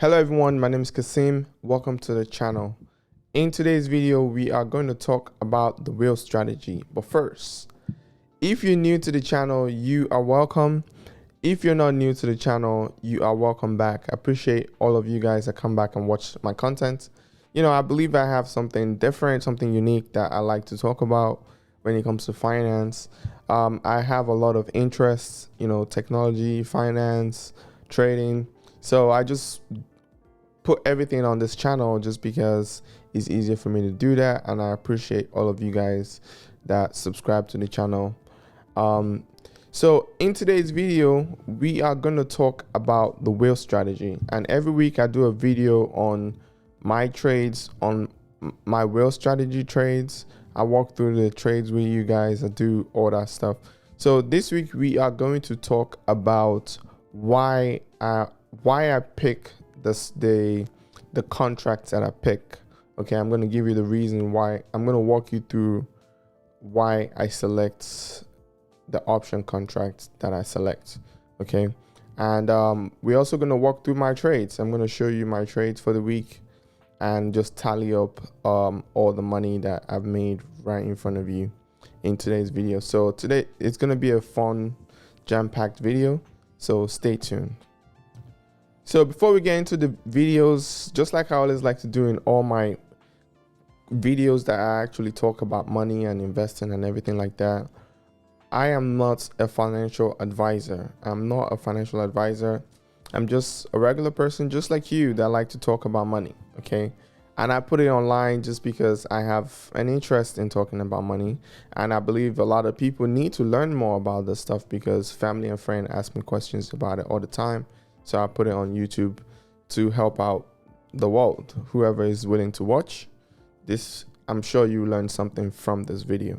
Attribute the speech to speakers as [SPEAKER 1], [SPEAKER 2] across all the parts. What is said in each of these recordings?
[SPEAKER 1] Hello everyone, my name is Kaseem. Welcome to the channel. In today's video, we are going to talk about the wheel strategy. But first, if you're new to the channel, you are welcome. If you're not new to the channel, you are welcome back. I appreciate all of you guys that come back and watch my content. I believe I have something different, something unique that I like to talk about when it comes to finance. I have a lot of interests, technology, finance, trading. So I just put everything on this channel just because it's easier for me to do that, and I appreciate all of you guys that subscribe to the channel. So in today's video, we are going to talk about the wheel strategy, and every week I do a video on my trades, on my wheel strategy trades. I walk through the trades with you guys, I do all that stuff. So this week we are going to talk about why I pick the contracts that I pick. Okay, I'm going to give you the reason why. I'm going to walk you through why I select the option contracts that I select. Okay, and we're also going to walk through my trades. I'm going to show you my trades for the week and just tally up all the money that I've made right in front of you in today's video. So today it's going to be a fun, jam-packed video, so stay tuned. So before we get into the videos, just like I always like to do in all my videos that I actually talk about money and investing and everything like that, I am not a financial advisor. I'm not a financial advisor. I'm just a regular person just like you that like to talk about money, okay? And I put it online just because I have an interest in talking about money, and I believe a lot of people need to learn more about this stuff because family and friends ask me questions about it all the time. So I put it on YouTube to help out the world. Whoever is willing to watch this, I'm sure you learned something from this video.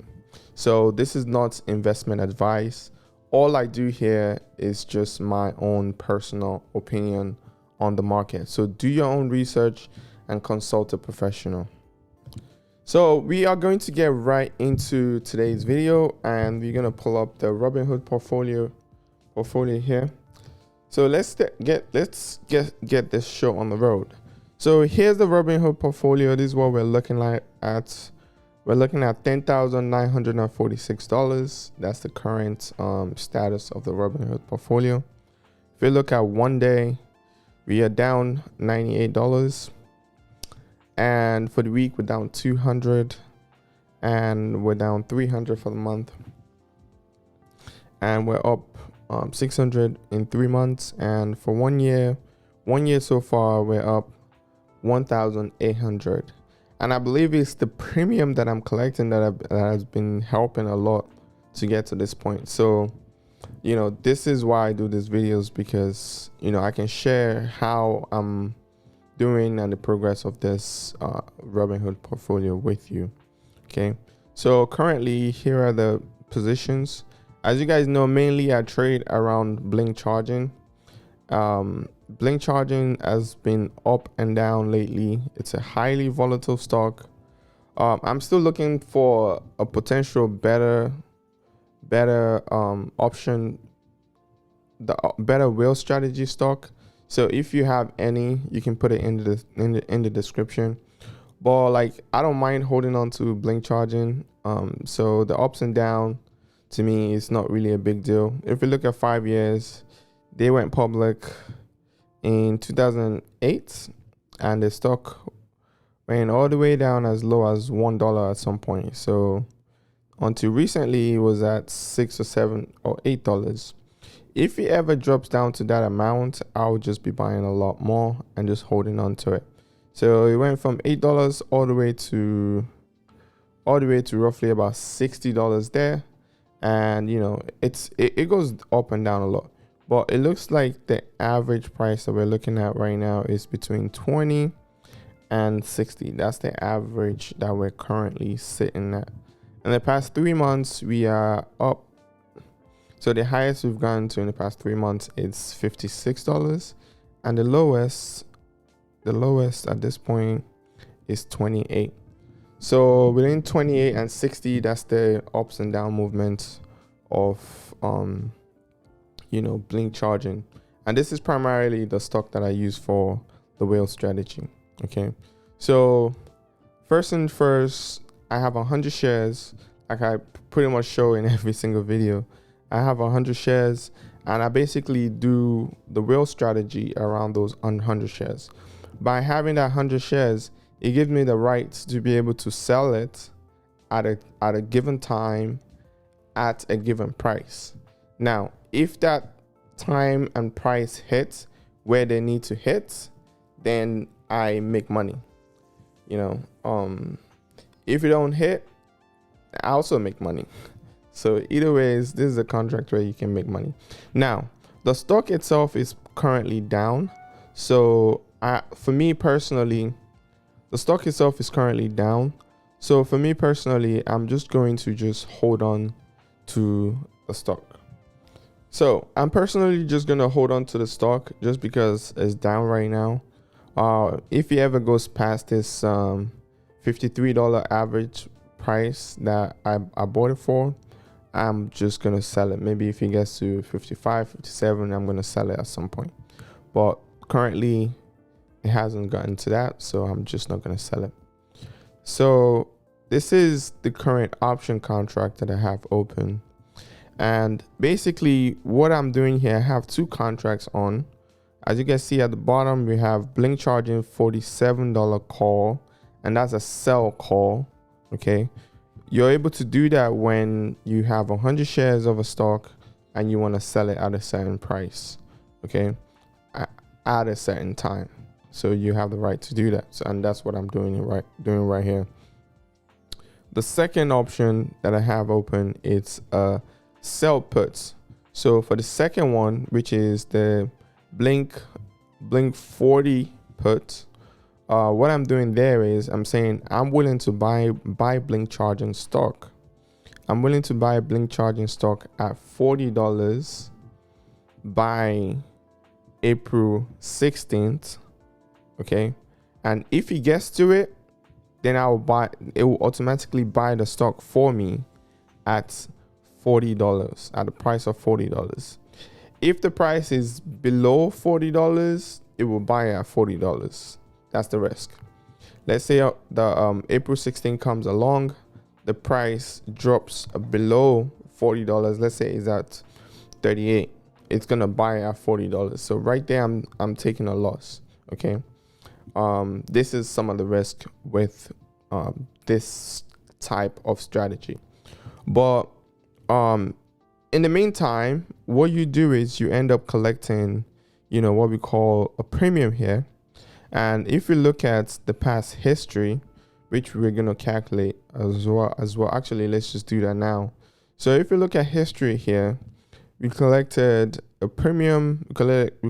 [SPEAKER 1] So this is not investment advice. All I do here is just my own personal opinion on the market. So do your own research and consult a professional. So we are going to get right into today's video, and we're going to pull up the Robinhood portfolio here. So let's get this show on the road. So here's the Robinhood portfolio. This is what we're looking at. We're looking at $10,946. That's the current status of the Robinhood portfolio. If you look at 1 day, we are down $98, and for the week we're down $200, and we're down $300 for the month, and we're up $600 in 3 months, and for 1 year so far we're up $1,800. And I believe it's the premium that I'm collecting that has been helping a lot to get to this point. So this is why I do these videos, because I can share how I'm doing and the progress of this Robinhood portfolio with you. Okay, so currently here are the positions. As you guys know, mainly I trade around blink charging. Blink charging has been up and down lately. It's a highly volatile stock. I'm still looking for a potential better option, the better wheel strategy stock. So if you have any, you can put it in the description. But like, I don't mind holding on to blink charging. So the ups and down to me is not really a big deal. If you look at 5 years, they went public in 2008, and the stock went all the way down as low as $1 at some point. So until recently, it was at $6 or $7 or $8. If it ever drops down to that amount, I'll just be buying a lot more and just holding on to it. So it went from $8 all the way to roughly about $60 there, and it goes up and down a lot. But it looks like the average price that we're looking at right now is between 20 and 60. That's the average that we're currently sitting at. In the past 3 months, we are up. So the highest we've gone to in the past 3 months is $56, and the lowest at this point is 28. So within 28 and 60, that's the ups and down movement of blink charging. And this is primarily the stock that I use for the whale strategy. Okay, so first and first, I have 100 shares, like I pretty much show in every single video. I have 100 shares, and I basically do the whale strategy around those 100 shares. By having that 100 shares, it gives me the right to be able to sell it at a given time at a given price. Now, if that time and price hits where they need to hit, then I make money. If you don't hit, I also make money. So either ways, this is a contract where you can make money. Now, the stock itself is currently down. So for me personally, the stock itself is currently down. So for me personally, I'm just going to just hold on to the stock. So I'm personally just going to hold on to the stock just because it's down right now. If it ever goes past this $53 average price that I bought it for, I'm just going to sell it. Maybe if it gets to 55, 57, I'm going to sell it at some point. But currently, it hasn't gotten to that, so I'm just not going to sell it. So this is the current option contract that I have open. And basically what I'm doing here, I have two contracts on. As you can see at the bottom, we have Blink charging $47 call, and that's a sell call. Okay, you're able to do that when you have 100 shares of a stock and you want to sell it at a certain price, okay, at a certain time. So you have the right to do that. So, and that's what I'm doing right here. The second option that I have open, it's sell puts. So for the second one, which is the Blink 40 put, what I'm doing there is I'm saying I'm willing to buy Blink charging stock. I'm willing to buy Blink charging stock at $40 by April 16th. Okay, and if he gets to it, then it will automatically buy the stock for me at $40, at the price of $40. If the price is below $40, it will buy at $40. That's the risk. Let's say the April 16 comes along, the price drops below $40. Let's say it's at 38. It's gonna buy at $40. So right there, I'm taking a loss. Okay. This is some of the risk with this type of strategy. But in the meantime, what you do is you end up collecting, what we call a premium here. And if you look at the past history, which we're going to calculate as well. Actually, let's just do that now. So if you look at history here, we collected a premium. We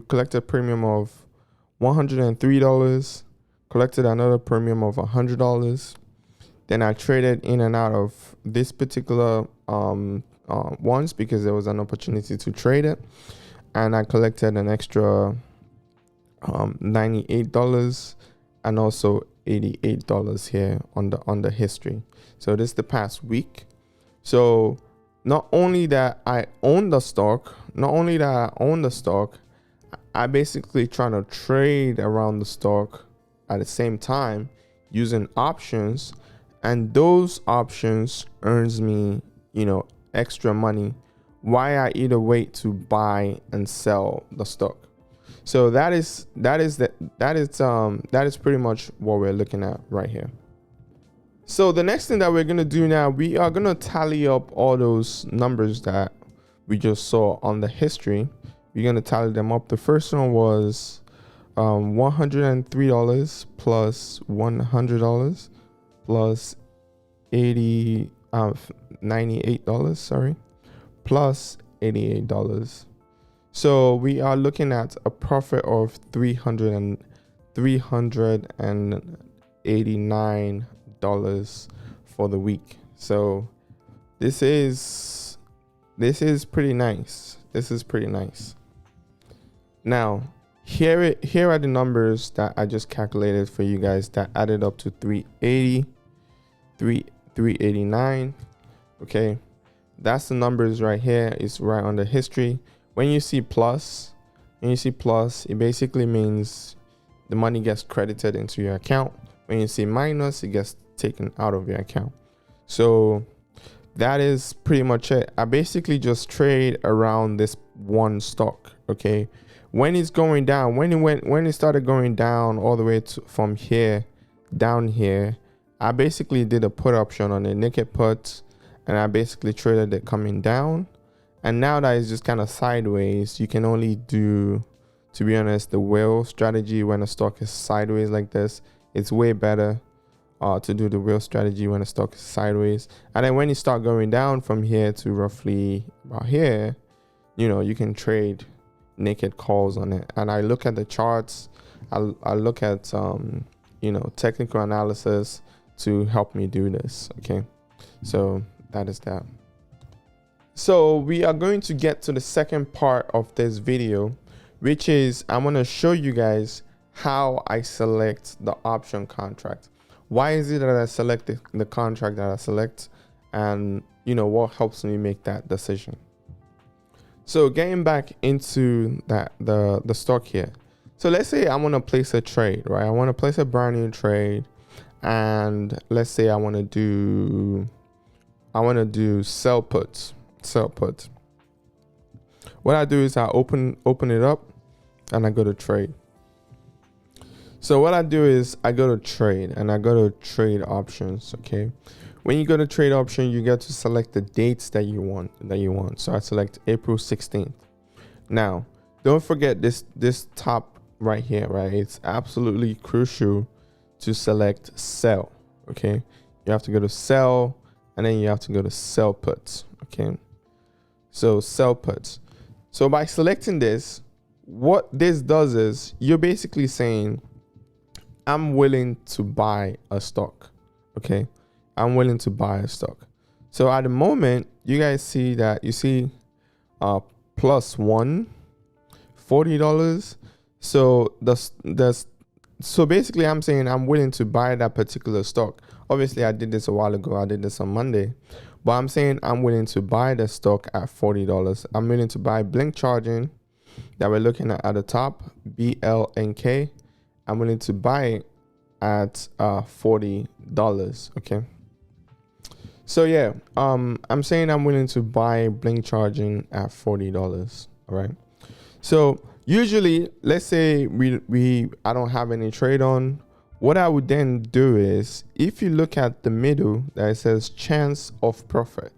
[SPEAKER 1] collected a premium of $103, collected another premium of $100. Then I traded in and out of this particular ones because there was an opportunity to trade it, and I collected an extra $98 and also $88 here on the history. So this is the past week. So not only that I own the stock, I basically trying to trade around the stock at the same time using options, and those options earns me, extra money while I either wait to buy and sell the stock. So that is pretty much what we're looking at right here. So the next thing that we're going to do now, we are going to tally up all those numbers that we just saw on the history. We're going to tally them up. The first one was $103 plus $100 plus $98, sorry, plus $88. So we are looking at a profit of $389 for the week. So this is pretty nice. This is pretty nice. Now, here are the numbers that I just calculated for you guys that added up to 389. Okay, that's the numbers right here. It's right on the history. When you see plus, it basically means the money gets credited into your account. When you see minus, it gets taken out of your account. So that is pretty much it. I basically just trade around this one stock. Okay, when it's going down, when it started going down all the way from here down here, I basically did a put option on a naked put, and I basically traded it coming down. And now that it's just kind of sideways, you can only do, to be honest, the whale strategy when a stock is sideways like this. It's way better to do the whale strategy when a stock is sideways. And then when you start going down from here to roughly about here, you know, you can trade naked calls on it. And I look at the charts. I look at you know, technical analysis to help me do this. Okay, so that is that. So we are going to get to the second part of this video, which is I'm going to show you guys how I select the option contract. Why is it that I select the contract that I select, and you know, what helps me make that decision. So getting back into that, the stock here. So let's say I want to place a trade, right? I want to place a brand new trade, and let's say I want to do sell puts. What I do is I open it up and I go to trade. So what I do is I go to trade and I go to trade options. Okay, when you go to trade option, you get to select the dates that you want. So I select April 16th. Now don't forget this top right here, right? It's absolutely crucial to select sell. Okay, you have to go to sell, and then you have to go to sell puts. Okay, so sell puts. So by selecting this, what this does is you're basically saying, I'm willing to buy a stock. Okay, I'm willing to buy a stock. So at the moment, you guys see that you see plus $1, $40. So basically I'm saying I'm willing to buy that particular stock. Obviously I did this a while ago. I did this on Monday, but I'm saying I'm willing to buy the stock at $40. I'm willing to buy Blink Charging that we're looking at the top, BLNK. I'm willing to buy it at $40. Okay, so yeah, I'm saying I'm willing to buy Blink Charging at $40. All right, so usually, let's say I don't have any trade on. What I would then do is, if you look at the middle that it says chance of profit,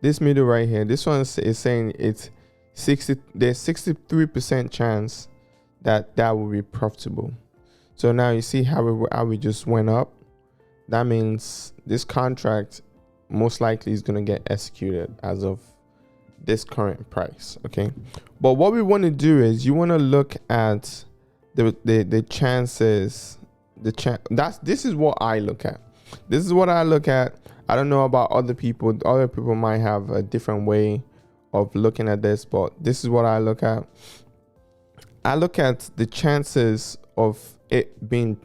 [SPEAKER 1] this middle right here, this one is saying it's 60. There's 63% chance that will be profitable. So now you see how we just went up. That means this contract most likely is going to get executed as of this current price. Okay, but what we want to do is you want to look at the chances. This is what I look at. This is what I look at. I don't know about other people. Other people might have a different way of looking at this, but this is what I look at. I look at the chances of it being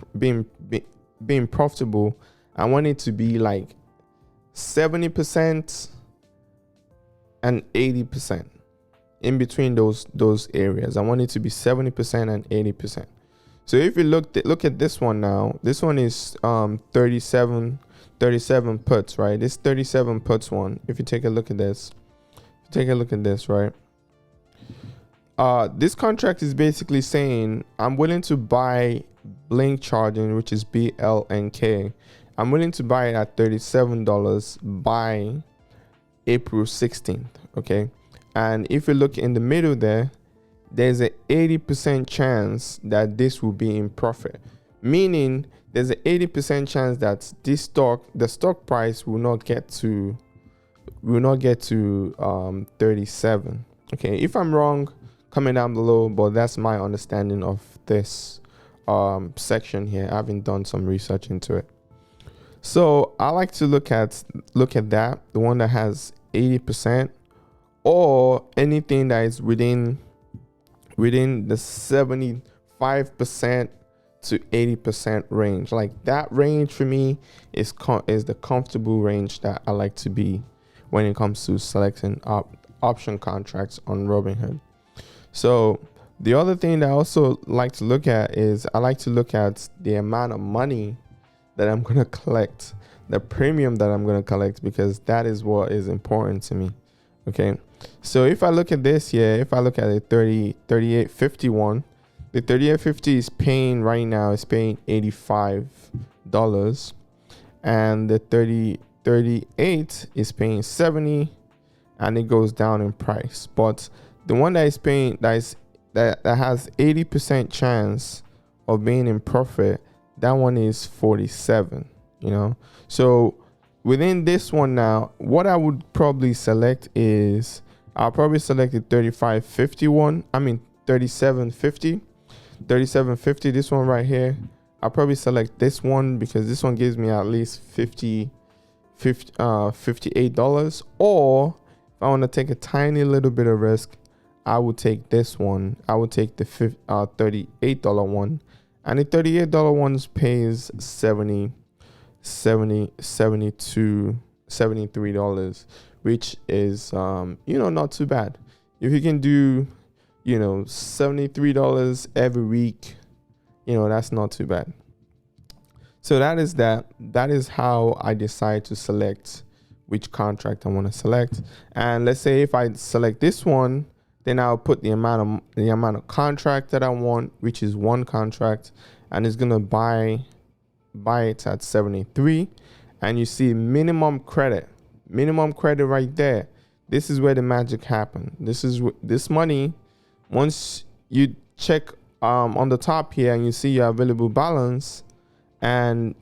[SPEAKER 1] profitable. I want it to be like 70% and 80%. In between those areas, I want it to be 70% and 80%. So if you look at this one now, this one is 37 puts, right? This 37 puts one. If you take a look at this, right? This contract is basically saying I'm willing to buy Blink Charging, which is BLNK. I'm willing to buy it at $37 by April 16th. Okay, and if you look in the middle there's an 80% chance that this will be in profit, meaning there's an 80% chance that the stock price will not get to 37. Okay, if I'm wrong, comment down below, but that's my understanding of this section here. I haven't done some research into it. So I like to look at that, the one that has 80%, or anything that is within the 75% to 80% range. Like that range for me is the comfortable range that I like to be when it comes to selecting option contracts on Robinhood. So The other thing that I also like to look at is I like to look at the amount of money that I'm going to collect, the premium that I'm going to collect, because that is what is important to me. Okay. So if I look at this here, if I look at the 3851, the 3850 is paying right now, is paying $85, and the 3038 is paying 70, and it goes down in price. But the one that is paying, that has 80% chance of being in profit, that one is 47, you know. So within this one now, what I would probably select is, I'll probably select the 3750, this one right here. I'll probably select this one because this one gives me at least $58. Or if I want to take a tiny little bit of risk, I would take this one. I would take the $38 one, and the $38 one pays $73, which is not too bad. If you can do $73 every week, that's not too bad. So that is how I decide to select which contract I want to select. And let's say if I select this one, then I'll put the amount of contract that I want, which is one contract, and it's gonna buy it at 73. And you see minimum credit right there. This is where the magic happened. This money, once you check on the top here and you see your available balance and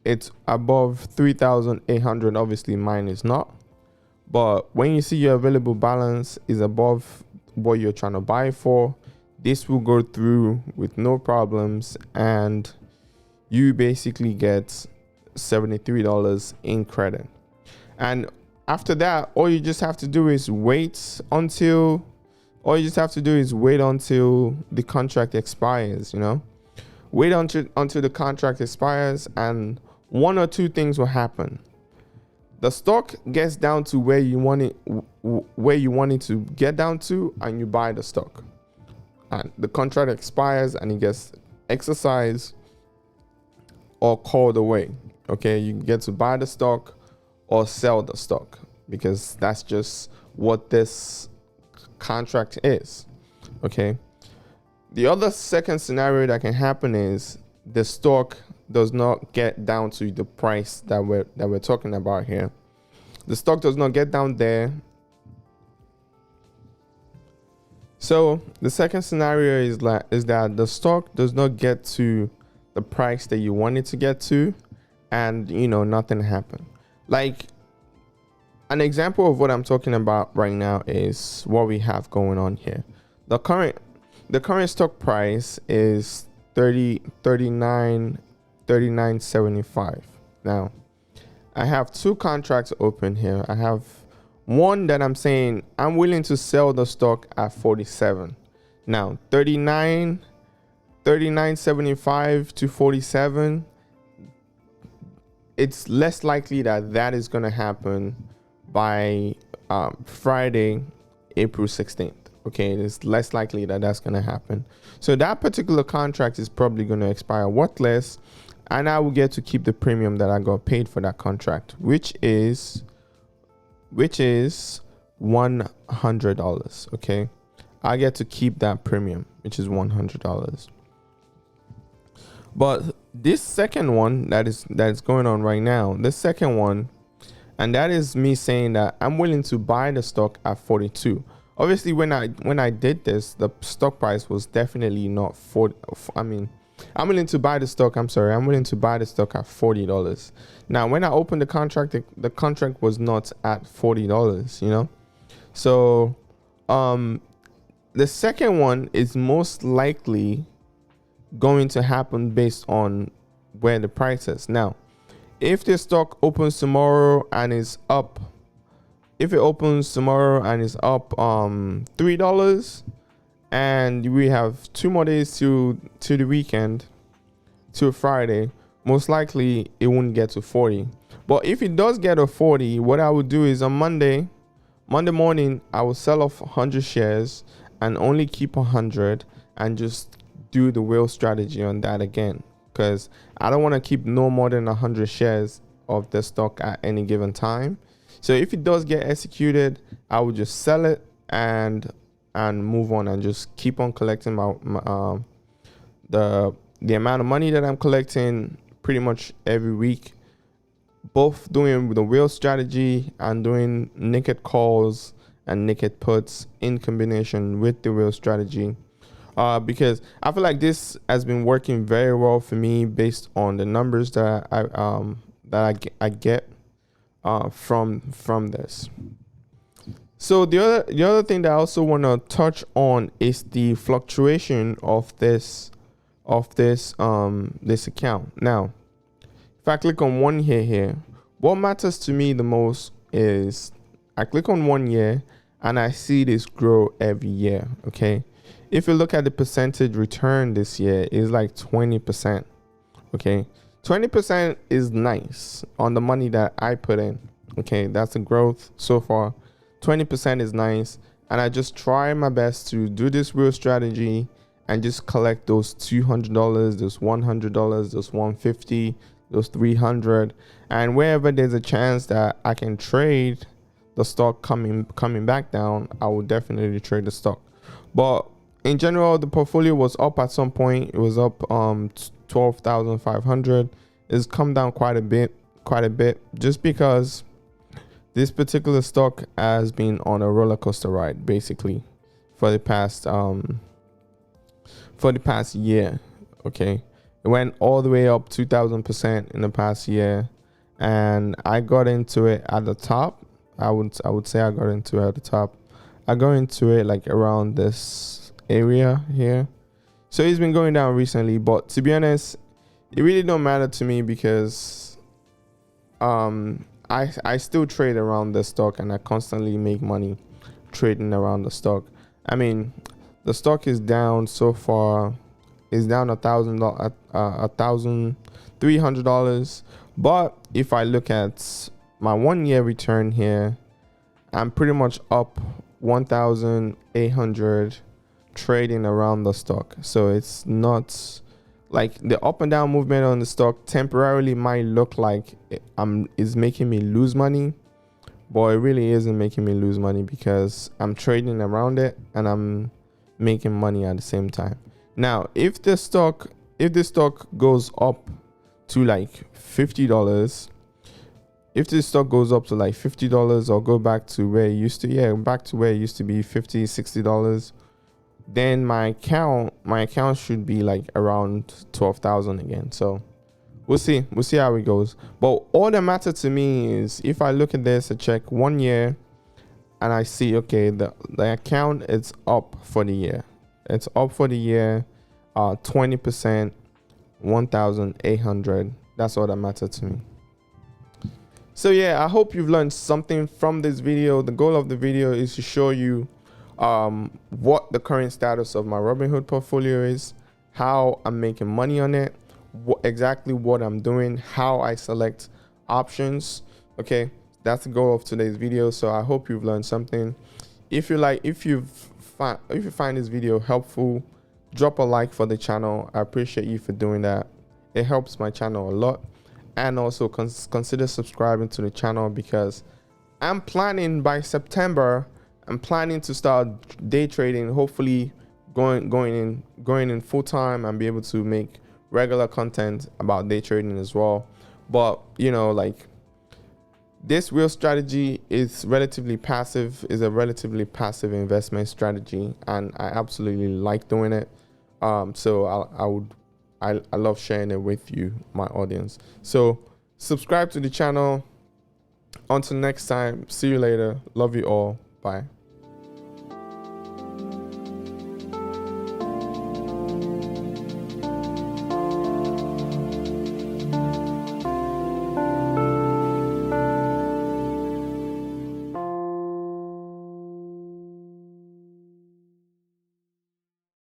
[SPEAKER 1] it's above 3,800, obviously mine is not, but when you see your available balance is above what you're trying to buy for, this will go through with no problems, and you basically get $73 in credit. And after that, all you just have to do is wait until the contract expires. Wait until the contract expires, and one or two things will happen. The stock gets down to where you want it to get down to, and you buy the stock. And the contract expires and it gets exercised or called away. Okay, you get to buy the stock or sell the stock, because that's just what this contract is. Okay. The other second scenario that can happen is the stock does not get down to the price that we're talking about here. The stock does not get down there. So the second scenario is that the stock does not get to the price that you want it to get to, and nothing happened. Like, an example of what I'm talking about right now is what we have going on here. The current stock price is $39.75. Now, I have two contracts open here. I have one that I'm saying I'm willing to sell the stock at 47. Now, 39.75 to 47. It's less likely that is going to happen by Friday, April 16th. Okay, it's less likely that that's going to happen. So that particular contract is probably going to expire worthless, and I will get to keep the premium that I got paid for that contract, which is $100. Okay, I get to keep that premium, which is $100. But this second one that is going on right now, the second one, and that is me saying that I'm willing to buy the stock at 42. Obviously, when I did this, the stock price was definitely not 40. I'm willing to buy the stock. I'm willing to buy the stock at $40. Now, when I opened the contract, the contract was not at $40. So, the second one is most likely going to happen based on where the price is. Now, if the stock opens tomorrow and is up, $3, and we have 2 more days to the weekend, to Friday, most likely it won't get to 40. But if it does get to 40, what I would do is on Monday morning, I will sell off 100 shares and only keep 100, and just do the wheel strategy on that again, because I don't want to keep no more than 100 shares of the stock at any given time. So if it does get executed, I will just sell it and move on and just keep on collecting the amount of money that I'm collecting pretty much every week, both doing the wheel strategy and doing naked calls and naked puts in combination with the wheel strategy. Because I feel like this has been working very well for me based on the numbers that I get from this. So the other thing that I also want to touch on is the fluctuation of this account. Now, if I click on 1 year here, what matters to me the most is I click on 1 year and I see this grow every year. Okay, if you look at the percentage return this year, is like 20%. Okay, 20% is nice on the money that I put in. Okay, that's the growth so far. 20% is nice, and I just try my best to do this wheel strategy and just collect those $200, those $100, those $150, those $300, and wherever there's a chance that I can trade the stock coming back down, I will definitely trade the stock. But in general, the portfolio was up at some point. It was up 12,500. It's come down quite a bit, just because this particular stock has been on a roller coaster ride basically for the past year. Okay, it went all the way up 2,000% in the past year, and I got into it at the top. I would say I got into it at the top. I got into it like around this area here. So it's been going down recently, but to be honest, it really don't matter to me because I still trade around the stock, and I constantly make money trading around the stock. I mean, the stock is down so far. It's down $1,300. But if I look at my 1 year return here, I'm pretty much up 1,800 trading around the stock. So it's not like the up and down movement on the stock temporarily might look like is making me lose money, but it really isn't making me lose money because I'm trading around it and I'm making money at the same time. Now, if this stock goes up to like $50, if this stock goes up to like $50 or go back to where it used to, back to where it used to be $50, $60, then my account should be like around 12,000 again. So we'll see how it goes. But all that matters to me is if I look at this, I check 1 year and I see, okay, the account is up for the year. It's up for the year, 20%, 1,800. That's all that matters to me. So yeah, I hope you've learned something from this video. The goal of the video is to show you what the current status of my Robinhood portfolio is, how I'm making money on it, exactly what I'm doing, how I select options. Okay, that's the goal of today's video. So I hope you've learned something. If you find this video helpful, drop a like for the channel. I appreciate you for doing that. It helps my channel a lot. And also consider subscribing to the channel because I'm planning by September, I'm planning to start day trading, hopefully going in full time and be able to make regular content about day trading as well. But you know, like, this wheel strategy is relatively passive, is a relatively passive investment strategy, and I absolutely like doing it. So I love sharing it with you, my audience. So subscribe to the channel. Until next time, see you later. Love you all. Bye.